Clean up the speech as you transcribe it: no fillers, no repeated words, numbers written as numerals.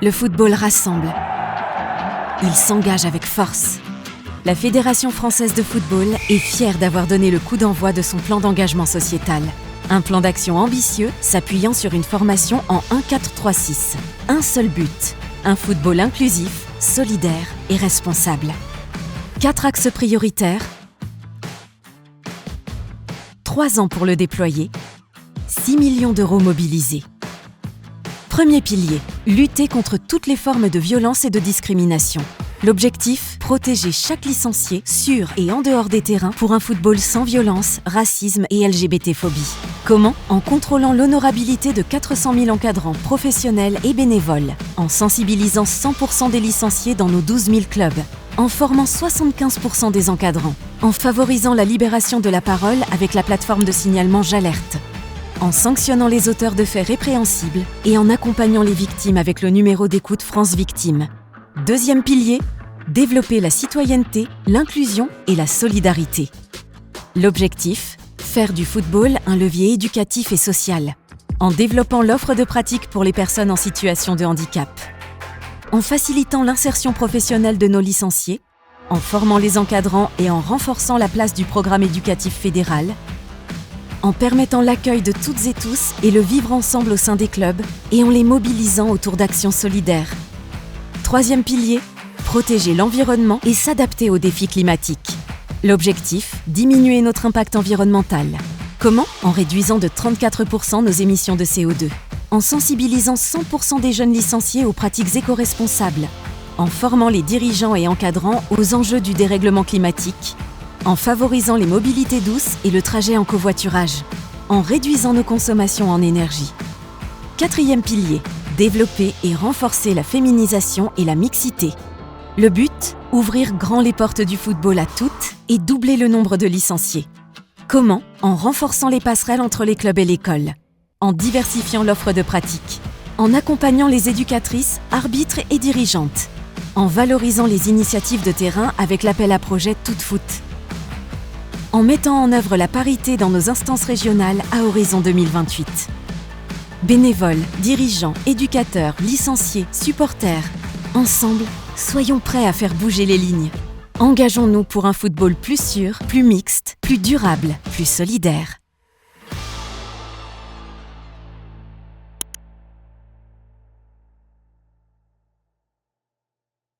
Le football rassemble. Il s'engage avec force. La Fédération française de football est fière d'avoir donné le coup d'envoi de son plan d'engagement sociétal. Un plan d'action ambitieux s'appuyant sur une formation en 1-4-3-6. Un seul but, un football inclusif, solidaire et responsable. 4 axes prioritaires. 3 ans pour le déployer. 6 millions d'euros mobilisés. Premier pilier, lutter contre toutes les formes de violence et de discrimination. L'objectif, protéger chaque licencié, sur et en dehors des terrains, pour un football sans violence, racisme et LGBT-phobie. Comment ? En contrôlant l'honorabilité de 400 000 encadrants professionnels et bénévoles, en sensibilisant 100% des licenciés dans nos 12 000 clubs, en formant 75% des encadrants, en favorisant la libération de la parole avec la plateforme de signalement J'alerte, en sanctionnant les auteurs de faits répréhensibles et en accompagnant les victimes avec le numéro d'écoute France Victimes. Deuxième pilier, développer la citoyenneté, l'inclusion et la solidarité. L'objectif, faire du football un levier éducatif et social, en développant l'offre de pratique pour les personnes en situation de handicap, en facilitant l'insertion professionnelle de nos licenciés, en formant les encadrants et en renforçant la place du programme éducatif fédéral, en permettant l'accueil de toutes et tous et le vivre ensemble au sein des clubs et en les mobilisant autour d'actions solidaires. Troisième pilier, protéger l'environnement et s'adapter aux défis climatiques. L'objectif, diminuer notre impact environnemental. Comment ? En réduisant de 34% nos émissions de CO2, en sensibilisant 100% des jeunes licenciés aux pratiques éco-responsables, en formant les dirigeants et encadrants aux enjeux du dérèglement climatique, en favorisant les mobilités douces et le trajet en covoiturage, en réduisant nos consommations en énergie. Quatrième pilier, développer et renforcer la féminisation et la mixité. Le but, ouvrir grand les portes du football à toutes et doubler le nombre de licenciés. Comment ? En renforçant les passerelles entre les clubs et l'école, en diversifiant l'offre de pratique, en accompagnant les éducatrices, arbitres et dirigeantes, en valorisant les initiatives de terrain avec l'appel à projet Toute Foot, en mettant en œuvre la parité dans nos instances régionales à horizon 2028. Bénévoles, dirigeants, éducateurs, licenciés, supporters, ensemble, soyons prêts à faire bouger les lignes. Engageons-nous pour un football plus sûr, plus mixte, plus durable, plus solidaire.